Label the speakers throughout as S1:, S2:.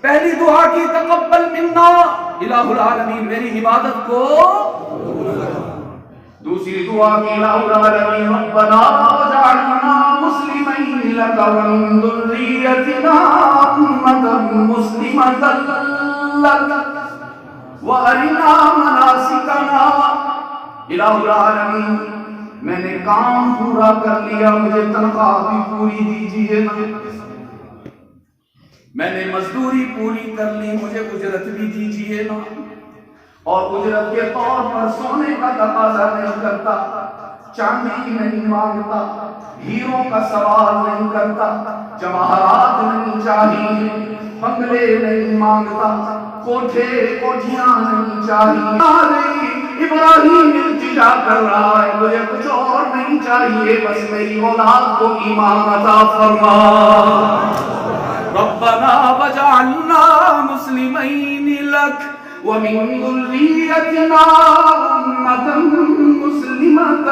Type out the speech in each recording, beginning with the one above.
S1: پہلی دعا کی تقبل منا الہ العالمین میری عبادت کو، دوسری دعا کی الہ العالمین ربنا وجعلنا مسلمین لک ومن ذریتنا امة مسلمة لک وارنا مناسکنا۔ الہ العالمین میں نے کام پورا کر لیا، مجھے تنخواہ بھی پوری دیجیے نا، میں نے مزدوری پوری کر لی، مجھے اجرت بھی دیجیے نا، اور اجرت کے طور پر سونے کا تقاضا نہیں کرتا، چاندی نہیں مانگتا، ہیروں کا سوال نہیں کرتا، جواہرات نہیں چاہیے، بنگلے نہیں مانگتا، کوٹھے کوٹھیاں نہیں چاہیے۔ ابراہیم التجا کر رہا ہے مجھے کچھ اور نہیں چاہیے، بس میری اولاد کو ایمان عطا فرما۔ ربنا وجعلنا مسلمین لک ومن ذریتنا امة مسلمة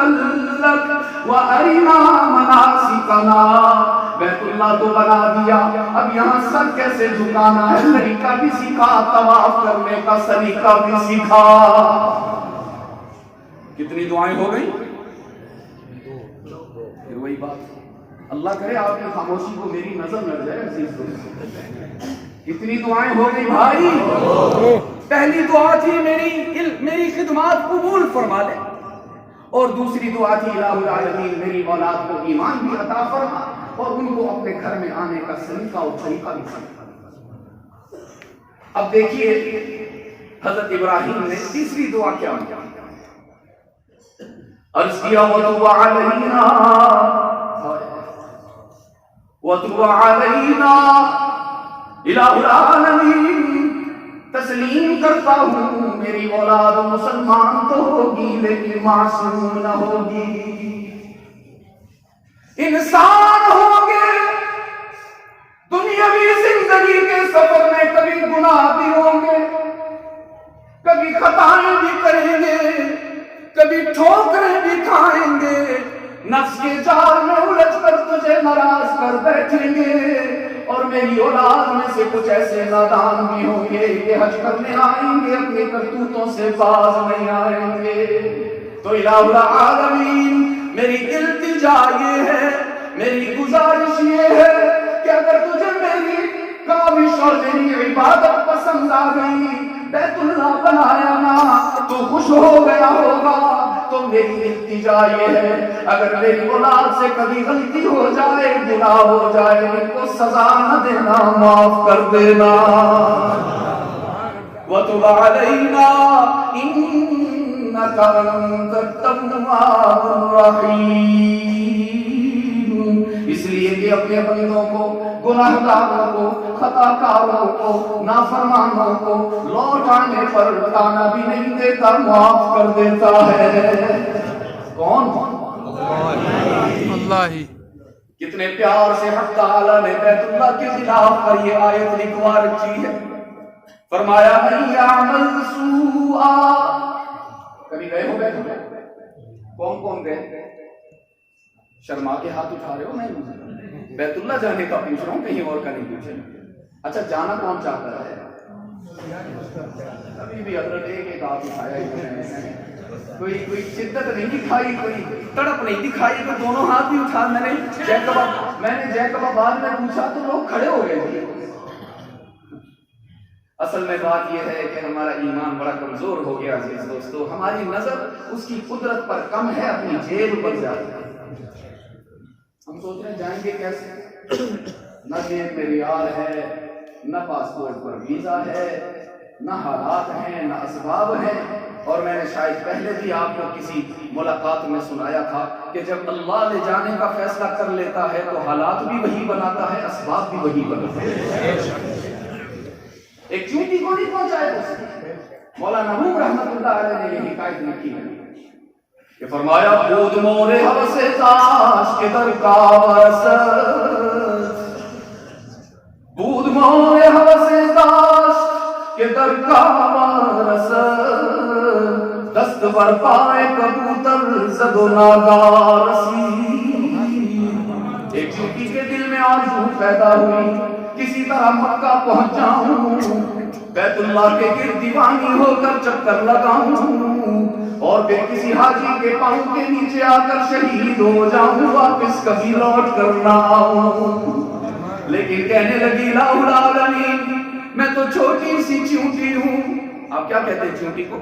S1: لک وارنا مناسکنا۔ بیت اللہ تو بنا دیا، اب یہاں سر کیسے جھکانا ہے طریقہ بھی سیکھا، طواف کرنے کا طریقہ بھی سیکھا۔ کتنی دعائیں ہو گئی؟ پھر وہی بات، اللہ کرے آپ کی خاموشی کو میری نظر لگ جائے عزیز دوست۔ کتنی دعائیں ہو گئی بھائی؟ پہلی دعا تھی میری خدمات قبول فرما لے، اور دوسری دعا تھی الہ العالمین میری اولاد کو ایمان بھی عطا فرما، اور ان کو اپنے گھر میں آنے کا سلیقہ اور طریقہ بھی سکھا۔ اب دیکھیے حضرت ابراہیم نے تیسری دعا کیا کیا؟ عرض کیا وَتُبْ عَلَيْنَا وَتُبْ عَلَيْنَا۔ الہ العالمین تسلیم کرتا ہوں میری اولاد مسلمان تو ہوگی لیکن معصوم نہ ہوگی، انسان ہوگے، دنیاوی زندگی کے سفر میں کبھی گناہ بھی ہوں گے، کبھی خطائیں بھی کریں گے، کبھی ٹھوکریں بھی کھائیں گے، نفس کے جال میں الجھ کر تجھے ناراض کر بیٹھیں گے، اور میری اولاد میں سے کچھ ایسے نادان بھی ہوں گے کہ حج کرنے آئیں گے اپنی کرتوتوں سے باز نہیں آئیں گے۔ تو الہ العالمین میری التجا یہ ہے، میری گزارش یہ ہے کہ اگر تجھے میری کاوش اور میری عبادت پسند آ گئی، بیت اللہ بنایا نا تو خوش ہو گیا ہوگا، تو میری التجا یہ ہے اگر میری اولاد سے کبھی غلطی ہو جائے، گناہ ہو جائے، ان کو سزا نہ دینا، معاف کر دینا۔ وَتُبْ عَلَيْنَا إِنَّكَ أَنْتَ التَّوَّابُ الرَّحِيمُ۔ اس لیے کہ اپنے بندوں کو، گناہ گاروں کو، خطا کاروں کو، نافرمانوں کو لوٹ آنے پر تانا بھی نہیں دیتا، معاف کر دیتا ہے۔ کون؟ اللہ ہی۔ کتنے پیار سے حق تعالیٰ نے بیت اللہ کے خلاف پر یہ آیت لکھوا رکھی ہے، فرمایا من یعمل سوءا۔ کبھی گئے ہو بیت اللہ؟ کون کون گئے؟ شرما کے ہاتھ اٹھا رہے ہو؟ نہیں، بیت اللہ جانے کا پوچھ رہا ہوں، کہیں اور کا نہیں پوچھ رہا۔ اچھا جانا کون چاہتا ہے؟ ابھی بھی حضرت ایک ہاتھ اٹھایا ہی ہے، کوئی شدت نہیں دکھائی، کوئی تڑپ نہیں دکھائی، تو دونوں ہاتھ بھی اٹھا۔ میں نے جیکب آباد میں پوچھا تو لوگ کھڑے ہو گئے تھے۔ اصل میں بات یہ ہے کہ ہمارا ایمان بڑا کمزور ہو گیا عزیز دوستو، ہماری نظر اس کی قدرت پر کم ہے، اپنی جیب پر زیادہ ہے۔ ہم سوچ رہے ہیں جائیں گے کیسے، نہ جیب میں ریال ہے، نہ پاسپورٹ پر ویزا ہے، نہ حالات ہیں، نہ اسباب ہیں۔ اور میں نے شاید پہلے بھی آپ کو کسی ملاقات میں سنایا تھا کہ جب اللہ لے جانے کا فیصلہ کر لیتا ہے تو حالات بھی وہی بناتا ہے، اسباب بھی وہی بناتا ہے۔ ایک چونٹی کو نہیں پہنچائے اس نے۔ مولانا نحوم رحمت اللہ علیہ نے یہ حکایت لکھی ہے کہ فرمایا بود مور حوث تاش کے در کا ورثت، بود مور حوث تاش کے در کا ورثت، دست بر پائے کبوتر زد و ناگا رسید۔ ایک چونٹی کے دل میں آرزو پیدا ہوئی، کسی طرح مکہ پہنچ جاؤں، بیت اللہ کے گرد دیوانی ہو کر چکر لگاؤں، اور پھر کسی حاجی کے پاؤں کے نیچے آ کر شہید ہو جاؤں، واپس کبھی لوٹ کر نہ آؤں۔ لیکن کہنے لگی لا العالمین، میں تو چھوٹی سی چونٹی ہوں۔ آپ کیا کہتے ہیں چونٹی کو؟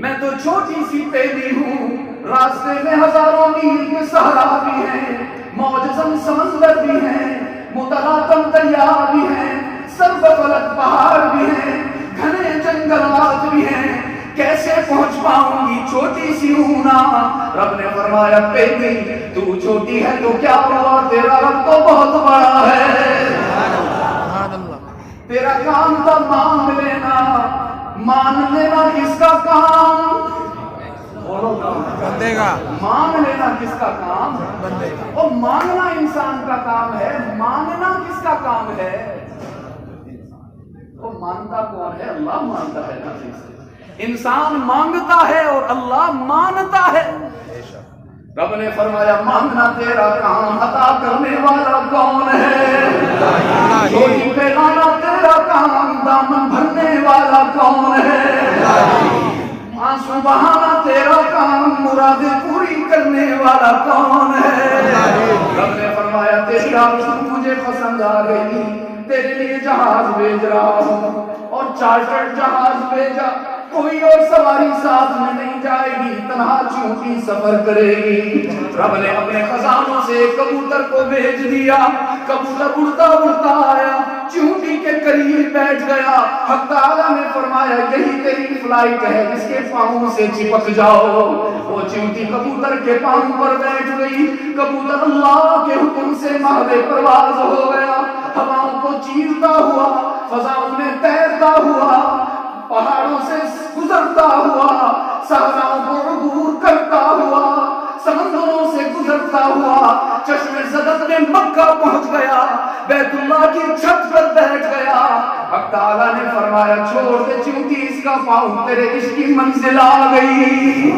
S1: میں تو چھوٹی سی پیلی ہوں، راستے میں ہزاروں میل کے صحرا بھی ہیں، موجزن سمندر بھی ہیں، متلاطم دریا بھی ہیں، سربفلک پہاڑ بھی ہیں، گھنے جنگلات بھی ہیں، کیسے پہنچ پاؤں گی؟ چھوٹی سی ہوں نا۔ رب نے فرمایا بیٹی تو چھوٹی ہے تو کیا ہوا، تیرا رب تو بہت بڑا ہے۔ تیرا کام تھا مانگ لینا، مان لینا کس کا کام؟ بندے کا۔ مان لینا کس کا کام؟ بندے کا۔ اور مانگنا انسان کا کام ہے، مانگنا کس کا کام ہے؟ وہ مانتا کون ہے؟ اللہ مانتا ہے نا۔ انسان مانگتا ہے اور اللہ مانتا ہے۔ رب نے فرمایا مانگنا تیرا کام، عطا کرنے والا کون ہے؟ جھولی پہنانا تیرا کام، دامن بھرنے والا کون ہے؟ آنسو بہانا تیرا کام، مرادیں پوری کرنے والا کون ہے؟ رب نے فرمایا تیری آرزو مجھے پسند آ گئی، تیرے لیے جہاز بھیج رہا ہوں، اور چارٹرڈ جہاز بھیجا، کوئی اور سواری ساتھ میں نہیں جائے گی، تنہا چونٹی سفر کرے گی۔ رب نے اپنے خزانوں سے کبوتر کو بھیج دیا، کبوتر اڑتا اڑتا آیا، چونٹی کے قریب بیٹھ گیا۔ حق تعالیٰ نے فرمایا یہی تیری فلائٹ ہے، اس کے پاؤں سے چپک جاؤ۔ وہ چونٹی کبوتر کے پاؤں پر بیٹھ گئی، کبوتر اللہ کے حکم سے ماہوے پرواز ہو گیا، ہواؤں کو چیرتا ہوا، فضاؤں میں تیرتا ہوا، پہاڑوں سے گزرتا ہوا، صحراؤں کو عبور کرتا ہوا، سمندروں سے گزرتا ہوا، چشمے زدت میں مکہ پہنچ گیا، بیت اللہ کی چھت پر بیٹھ گیا۔ حق تعالیٰ نے فرمایا چھوڑ دے چونٹی، اس کا پاؤں تیرے عشق کی منزل آ گئی۔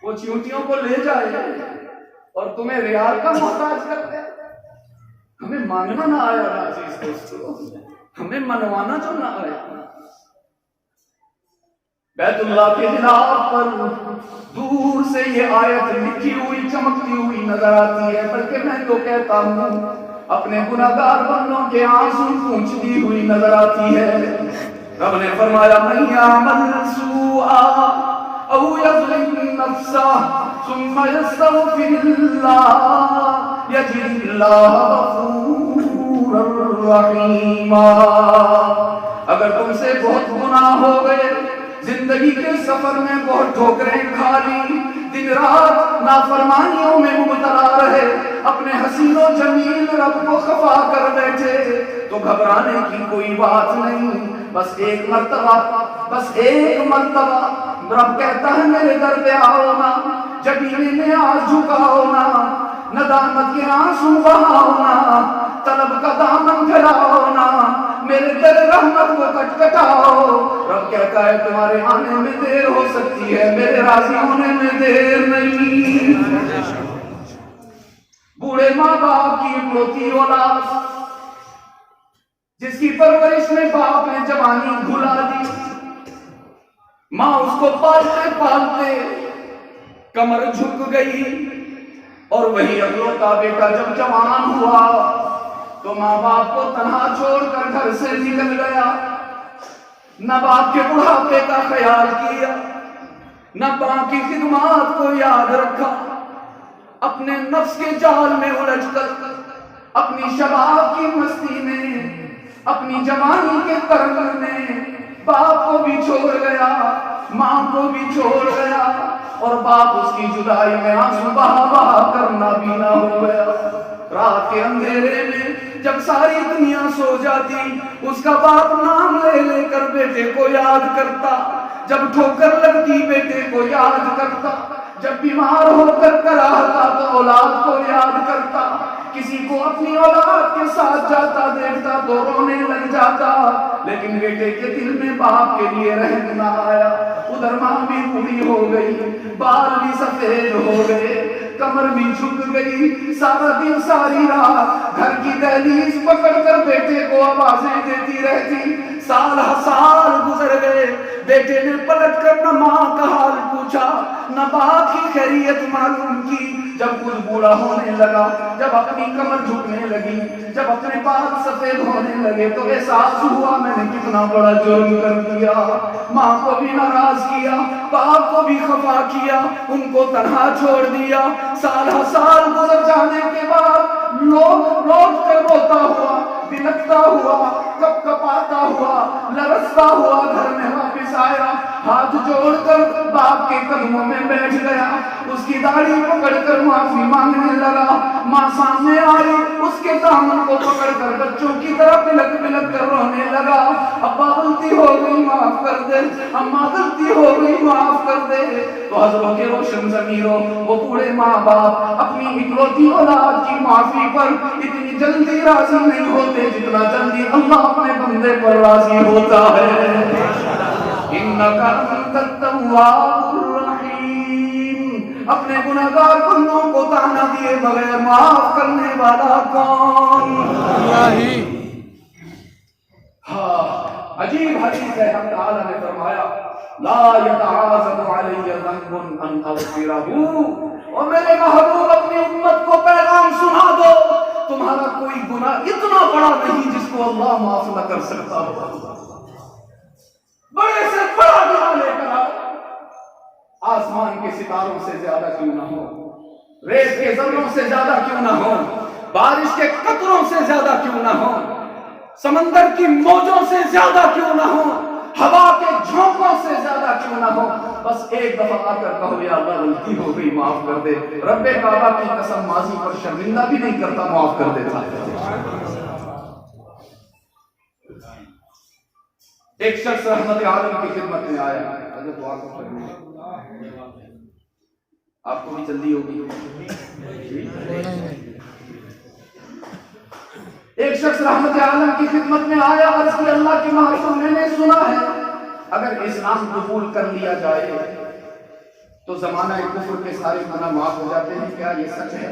S1: وہ چونٹیوں کو لے جائے اور تمہیں ریال کا محتاج کر دے۔ ہمیں مانگنا نہ آیا عزیز دوستو، ہمیں منوانا جو نہ آیا۔ بیت اللہ کے جناب پر دور سے یہ آیت لکھی ہوئی چمکتی ہوئی نظر آتی ہے، بلکہ میں تو کہتا ہوں اپنے گناہگار بندوں کے آنسو پوچھتی ہوئی نظر آتی ہے۔ رب نے فرمایا من یعمل سوءا او یظلم نفسہ ثم یستغفر اللہ یجد اللہ غفورا رحیما۔ اگر تم سے بہت گناہ ہو گئے، زندگی کے سفر میں بہت ٹھوکریں کھا لی، دن رات نافرمانیوں میں مبتلا رہے، اپنے حسین و جمیل رب کو خفا کر بیٹھے، تو گھبرانے کی کوئی بات نہیں۔ بس ایک مرتبہ رب کہتا ہے میرے در پہ آؤ نا، جبینے میں آج جھکاؤ نا، ندامت کے آنسو بہاؤ نا، طلب کا دامن پھیلاؤ نا، میرے در رحمت کو کٹکھٹاؤ۔ رب کہتا ہے تمہارے آنے میں دیر ہو سکتی ہے، میرے راضی ہونے میں دیر نہیں۔ بوڑھے ماں باپ کی اکلوتی اولاد جس کی پرورش میں باپ نے جوانی بھلا دی، ماں اس کو پالتے پالتے کمر جھک گئی، اور وہی اکلوتا بیٹا جب جوان ہوا تو ماں باپ کو تنہا چھوڑ کر گھر سے نکل گیا، نہ باپ کے بڑھاپے کا خیال کیا، نہ باپ کی خدمات کو یاد رکھا، اپنے نفس کے جال میں الجھ کر، اپنی شباب کی مستی میں، اپنی جوانی کے ترنگ میں باپ کو بھی چھوڑ گیا، ماں کو بھی چھوڑ گیا، اور باپ اس کی جدائی میں آنسو بہا بہا کر نابینا ہو گیا۔ رات کے اندھیرے میں جب ساری دنیا سو جاتی، اس کا باپ نام لے لے کر بیٹے کو یاد کرتا، جب ٹھوکر لگتی بیٹے کو یاد کرتا، جب بیمار ہو کر کراہتا تو اولاد کو یاد کرتا، کسی کو اپنی اولاد کے ساتھ جاتا دیکھتا تو رونے لگ جاتا، لیکن بیٹے کے دل میں باپ کے لیے رحم نہ آیا۔ ادھر ماں بھی بوڑھی ہو گئی، بال بھی سفید ہو گئے، کمر بھی جھک گئی، سارا دن ساری رات گھر کی کو آوازیں دیتی رہتی. سال سال گزر گئے. بیٹے نے پلٹ کر نہ ماں کا حال پوچھا نہ باپ کی خیریت معلوم کی. جب کچھ بوڑھا ہونے لگا, جب اپنی کمر جھکنے لگی, جب اپنے بال سفید ہونے لگے تو احساس ہوا میں نے کتنا بڑا جرم کر دیا. ماں کو بھی ناراض کیا, باپ کو بھی خفا کیا, ان کو تنہا چھوڑ دیا. سال سال گزر جانے کے بعد لوٹ کر روتا ہوا, بلکتا ہوا, کپ کپاتا ہوا, لرزتا ہوا گھر میں واپس آیا. ہاتھ جوڑ کر باپ کے قدموں میں بیٹھ گیا. اس کی داڑھی پکڑ کر معافی مانگنے لگا. ماں سامنے آئی, اس کے دامن کو پکڑ کر بچوں کی طرح بلک بلک کر رونے لگا. ابا غلطی ہو گئی معاف کر دے, اماں غلطی ہو گئی معاف کر دے. تو حضروں کے روشن ضمیروں, وہ بوڑھے ماں باپ اپنی اکلوتی اولاد کی معافی پر اتنی جلدی راضی نہیں ہوتے جتنا جلدی اللہ اپنے بندے پر راضی ہوتا ہے. انک انت التواب الرحیم. اپنے گناہگار بندوں کو تانا دیے بغیر معاف کرنے والا کون؟ اللہ ہی. عجیب حدیث ہے. ہم تعالیٰ نے فرمایا لا يتعاظم علی ذنب ان اغفرہ. اور میرے محبوب اپنی امت کو پیغام سنا دو, تمہارا کوئی گناہ اتنا بڑا نہیں جس کو اللہ معاف نہ کر سکتا ہو. بڑے سے بڑا گناہ لے کر آؤ, آسمان کے ستاروں سے زیادہ کیوں نہ ہو, ریت کے ذروں سے زیادہ کیوں نہ ہو, بارش کے قطروں سے زیادہ کیوں نہ ہو, سمندر کی موجوں سے زیادہ کیوں نہ ہو, ہوا کے جھونکوں سے زیادہ کیوں نہ ہو, بس ایک دفعہ آ کر کہو یا اللہ غلطی ہو گئی معاف کر دے. رب کعبہ کی قسم ماضی پر شرمندہ بھی نہیں کرتا, معاف کر دیتا. ایک شخص رحمت عالم کی خدمت میں آیا. حضرت دعا کو پڑھیں, آپ کو بھی جلدی ہوگی. ایک شخص رحمت عالم کی خدمت میں آیا, عرض کی اللہ کے محبوب میں نے سنا ہے اگر اسلام قبول کر لیا جائے تو زمانہ کفر کے سارے گناہ معاف ہو جاتے ہیں, کیا یہ سچ ہے؟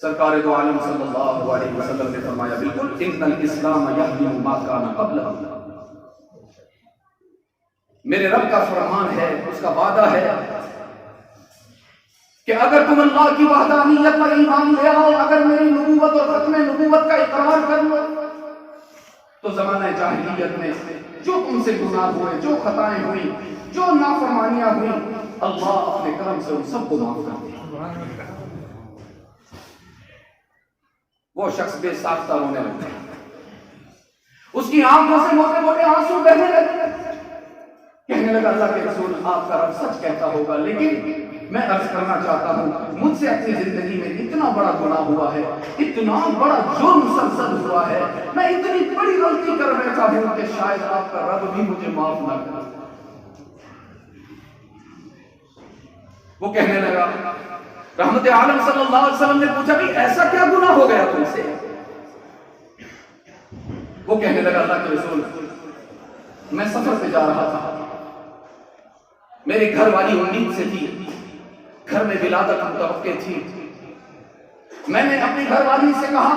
S1: سرکار دو عالم صلی اللہ علیہ وسلم نے فرمایا بالکل. ان الاسلام یحدم ما کان قبلہ. میرے رب کا فرمان ہے, اس کا وعدہ ہے کہ اگر تم اللہ کی وحدانیت پر ایمان لے آؤ, اگر میری نبوت اور ختم نبوت کا اقرار کر لو, تو زمانہ جاہلیت میں جو تم سے گناہ ہوئے, جو خطائیں ہوئی, جو نافرمانیاں ہوئی, اللہ اپنے کرم سے ان سب کو معاف کر دے. وہ شخص بے ساختہ رونے لگا, اس کی آنکھوں سے موٹے موٹے آنسو بہنے لگے. کہنے لگا اللہ کے رسول آپ کا رب سچ کہتا ہوگا, لیکن میں عرض کرنا چاہتا ہوں مجھ سے اپنی زندگی میں اتنا بڑا گناہ ہوا ہے, اتنا بڑا جرم سرزد ہوا ہے, میں اتنی بڑی غلطی کر بیٹھا ہوں کہ شاید آپ کا رب بھی مجھے معاف نہ کرے. وہ کہنے لگا, رحمت عالم صلی اللہ علیہ وسلم نے پوچھا بھی ایسا کیا گناہ ہو گیا تم سے؟ وہ کہنے لگا اللہ کے رسول میں سفر پہ جا رہا تھا, میری گھر والی امید سے تھی, گھر میں ولادت متوقع تھی. میں نے اپنی گھر والی سے کہا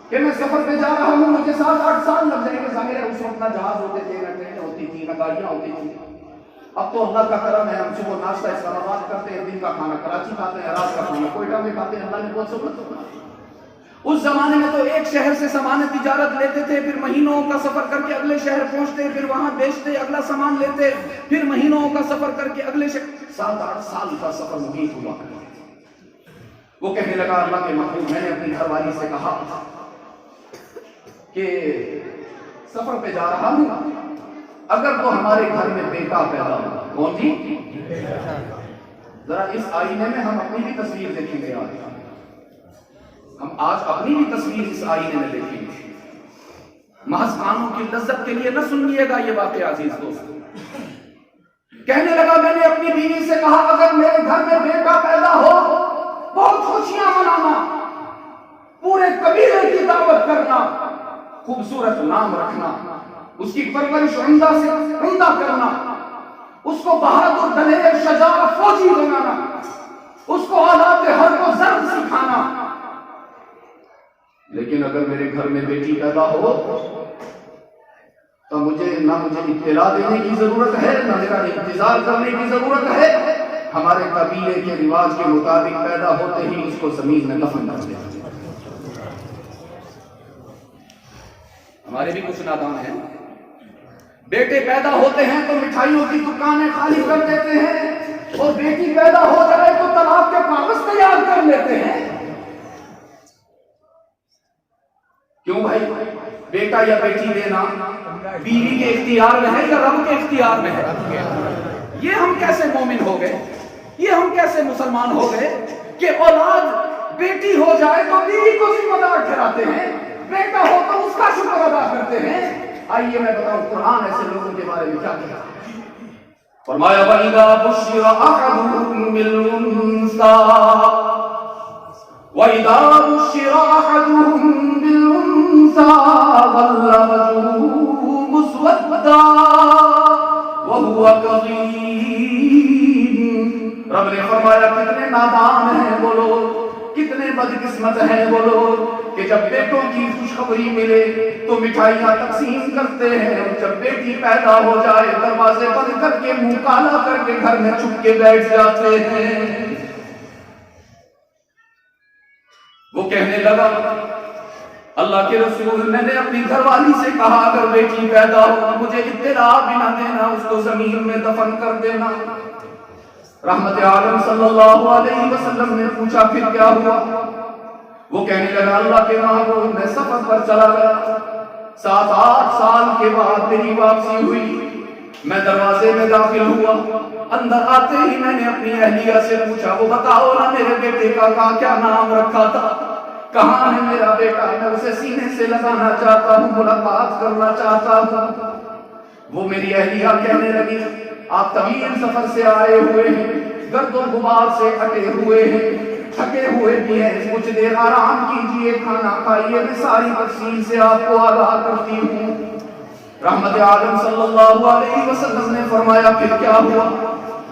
S1: کہ میں سفر پہ جا رہا ہوں, مجھے 7-8 سال لگ جائیں گے. ظاہر ہے اس وقت نہ جہاز ہوتے تھے, نہ ٹرینیں ہوتی تھی, نہ گاڑیاں ہوتی تھی. اب تو اللہ کا کرم ہے, ہم صبح ناشتہ اسلام آباد کرتے ہیں, دن کا کھانا کراچی کھاتے ہیں, رات کا کھانا کوئٹہ میں کھاتے ہیں. اللہ نے بہت سہولت. اس زمانے میں تو ایک شہر سے سامان تجارت لیتے تھے, پھر مہینوں کا سفر کر کے اگلے شہر پہنچتے, پھر وہاں بیچتے, اگلا سامان لیتے, پھر مہینوں کا سفر کر کے اگلے شہر. 7-8 سال کا سفر محیط ہوا. وہ کہنے لگا اللہ کے محبوب میں نے اپنی گھر والی سے کہا کہ سفر پہ جا رہا ہوں, اگر تو ہمارے گھر میں بیٹا پیدا ہو. کون جی؟ ذرا اس آئینے میں ہم اپنی بھی تصویر دیکھیں گے. ہم آج اپنی بھی تصویر اس آئینے میں دیکھیں گے. محض کانوں کی لذت کے لیے نہ سنیے گا یہ واقعہ عزیز دوستو. کہنے لگا میں نے اپنی بیوی سے کہا اگر میرے گھر میں بیٹا پیدا ہو بہت خوشیاں منانا, پورے قبیلے کی دعوت کرنا, خوبصورت نام رکھنا, اس کی پرورش عمدہ سے عمدہ کرنا, اس کو بہادر دلیر شجاع فوجی بنانا, اس کو آلات حرب و ضرب سکھانا. لیکن اگر میرے گھر میں بیٹی پیدا ہو تو مجھے اطلاع دینے کی ضرورت ہے، نہ میرا انتظار کرنے کی ضرورت ہے. ہمارے قبیلے کے رواج کے مطابق پیدا ہوتے ہی اس کو زمین میں دفن کر دیا. ہمارے بھی کچھ نادان ہیں، بیٹے پیدا ہوتے ہیں تو مٹھائیوں کی دکانیں خالی کر دیتے ہیں، اور بیٹی پیدا ہو جائے تو طلاق کے کاغذ تیار کر لیتے ہیں. کیوں بھائی؟ بیٹا یا بیٹی دینا بیوی کے اختیار میں ہے یا رب کے اختیار میں ہے؟ یہ ہم کیسے مومن ہو گئے، یہ ہم کیسے مسلمان ہو گئے کہ اولاد بیٹی ہو جائے تو بیوی کو ذمہ دار ٹھہراتے ہیں، بیٹا ہو تو اس کا شکر ادا کرتے ہیں. آئیے میں بتاؤں قرآن ایسے لوگوں کے بارے میں کیا کہتا ہے. فرمایا وَإِذَا بُشِّرَ أَحَدُهُم بِالْأُنثَىٰ وَإِذَا بُشِّرَ أَحَدُهُم بِالْأُنثَىٰ ظَلَّ وَجْهُهُ مُسْوَدًّا وَهُوَ كَظِيمٌ. رب نے فرمایا کتنے نادان ہیں وہ لوگ، کتنے بدقسمت ہیں وہ لوگ کہ جب بیٹوں کی خوشخبری ملے تو مٹھائیاں تقسیم کرتے ہیں، اور جب بیٹی پیدا ہو جائے دروازے بند کر کے منہ کالا کر کے گھر میں چھپ کے بیٹھ جاتے ہیں. وہ کہنے لگا اللہ کے رسول میں نے اپنی گھر والی سے کہا اگر بیٹی پیدا ہو مجھے اطلاع بھی نہ دینا، اس کو زمین میں دفن کر دینا. رحمت عالم صلی اللہ علیہ وسلم نے پوچھا پھر کیا ہوا؟ وہ کہنے لگا اللہ کے محبوب میں سفر پر چلا گیا، 7-8 سال کے بعد میری واپسی ہوئی، میں دروازے میں داخل ہوا، اندر آتے ہی میں نے اپنی اہلیہ سے پوچھا وہ بتاؤ نا میرے بیٹے کا کیا نام رکھا تھا، کہاں ہے میرا بیٹا، میں اسے سینے سے لگانا چاہتا ہوں، ملاقات کرنا چاہتا ہوں. وہ میری اہلیہ کہنے لگی آپ طویل سفر سے آئے ہوئے ہیں، گرد و غبار سے ہٹے ہوئے ہیں، تھکے ہوئے بھی ہیں، کچھ دیر آرام کیجئے، کھانا کھائیے، میں ساری تفصیل سے آپ کو آگاہ کرتی ہوں. رحمت عالم صلی اللہ علیہ وسلم نے فرمایا پھر کیا ہوا؟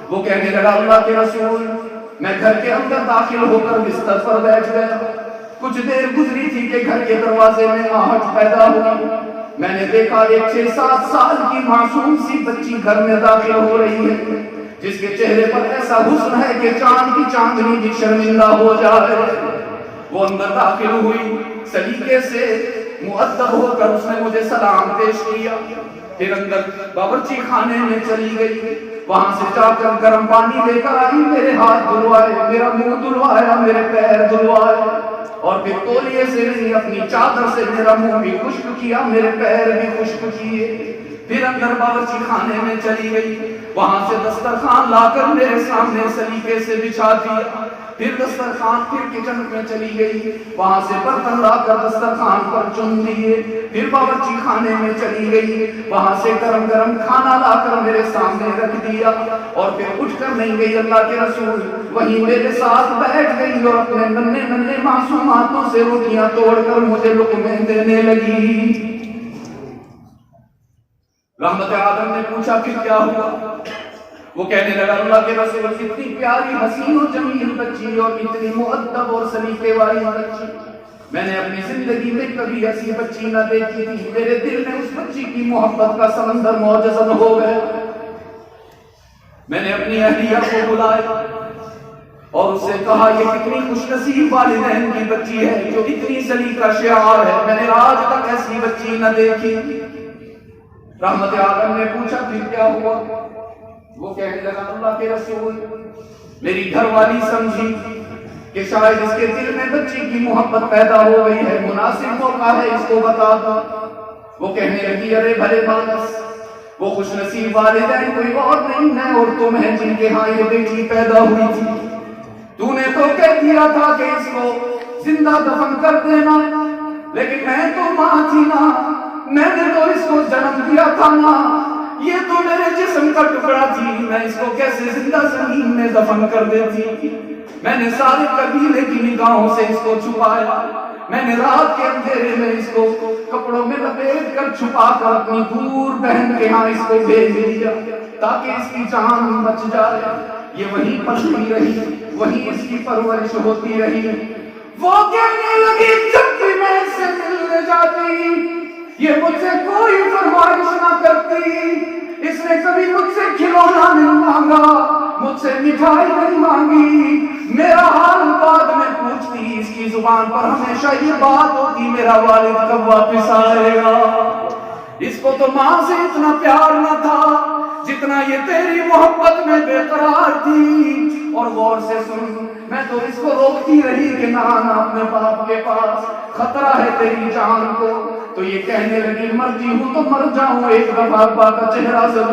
S1: وہ کہنے لگا اللہ کے رسول میں گھر کے اندر داخل ہو کر بستر پر بیٹھ گیا، کچھ دیر گزری تھی کہ گھر کے دروازے میں آہٹ پیدا ہوئی، میں نے دیکھا ایک 6-7 سال کی معصوم سی بچی گھر میں داخل ہو رہی ہے، جس کے چہرے پر ایسا حسن ہے کہ چاند کی چاندنی بھی شرمندہ ہو جائے. وہ اندر داخل ہوئی، سلیقے سے مؤدب ہو کر اس نے مجھے سلام پیش کیا، پھر اندر باورچی خانے میں چلی گئی، وہاں سے جا کر گرم پانی لے کر آئی، میرے ہاتھ دھلوائے، میرا منہ دھلوایا، میرے پیر دھلوائے، اور پھر تولیے سے نہیں اپنی چادر سے میرا منہ بھی خشک کیا، میرے پیر بھی خشک کیے. پھر اندر باورچی خانے میں چلی گئی، وہاں سے دسترخوان لا کر میرے سامنے سلیقے سے بچھا دیا، پھر دسترخوان پھر کچن میں چلی گئی، وہاں سے برتن لا کر دسترخوان پر چن دیے، پھر باورچی خانے میں چلی گئی، وہاں سے گرم گرم کھانا لا کر میرے سامنے رکھ دیا، اور پھر اٹھ کر نہیں گئی اللہ کے رسول، وہیں میرے ساتھ بیٹھ گئی اور اپنے ننھے ننھے معصوم ہاتھوں سے روٹیاں توڑ کر مجھے لقمے دینے لگی. رحمت عالم نے پوچھا پھر کیا ہوا؟ وہ کہنے لگا اللہ کے رسول کتنی پیاری حسین و جمیل بچی اور اتنی مؤدب اور سلیقے والی بچی، میں نے اپنی زندگی میں کبھی ایسی بچی نہ دیکھی تھی. میرے دل میں اس بچی کی محبت کا سمندر موجزن ہو گیا. میں نے اپنی اہلیہ کو بلایا اور اس سے کہا یہ کتنی خوش نصیب والدین کی بچی ہے جو اتنی سلیقہ شعار ہے، میں نے آج تک ایسی بچی نہ دیکھی. رحمت عالم نے پوچھا پھر کیا ہوا؟ وہ کہنے لگا اللہ کے رسول میری گھر والی سمجھی کہ شاید اس کے دل میں بچی کی محبت پیدا ہو گئی ہے، مناسب موقع ہے اس کو بتا دو. وہ کہنے لگی ارے بھلے بانس، وہ خوش نصیب والدین کوئی اور نہیں ہے اور تم ہیں جن کے ہاں یہ بیٹی پیدا ہوئی تھی. تو نے تو کہہ دیا تھا کہ اس کو زندہ دفن کر دینا، لیکن میں تو ماں تھی نا، میں نے تو اس کو جنم دیا تھا نا، یہ تو میرے جسم کا ٹکڑا تھی، میں اس کو کیسے زندہ زمین میں دفن کر دیتی. میں نے سارے قبیلے کی نگاہوں سے اس کو چھپایا، میں نے رات کے اندھیرے میں اس کو کپڑوں میں لپیٹ کر چھپا کر اپنی دور بہن کے ہاں اس کو بھیج دیا تاکہ اس کی جان بچ جائے. یہ وہیں پلتی رہی، وہیں اس کی پرورش ہوتی رہی. وہ کہنے لگی جب بھی میں یہ مجھ سے کوئی فرمائش نہ کرتی، اس نے کبھی مجھ سے کھلونا نہیں مانگا، مجھ سے مٹھائی نہیں مانگی، میرا حال بعد میں پوچھتی، اس کی زبان پر ہمیشہ یہ بات ہوتی میرا والد کب واپس آئے گا۔ اس کو تو ماں سے اتنا پیار نہ تھا جتنا یہ تیری محبت میں بے قرار تھی۔ اور غور سے سن، میں تو اس کو روکتی رہی کہ نہ آنا اپنے باپ کے پاس، خطرہ ہے تیری جان کو، تو یہ کہنے لگی مرتی ہوں تو مر جاؤں، ایک دفعہ ابا کا چہرہ ضرور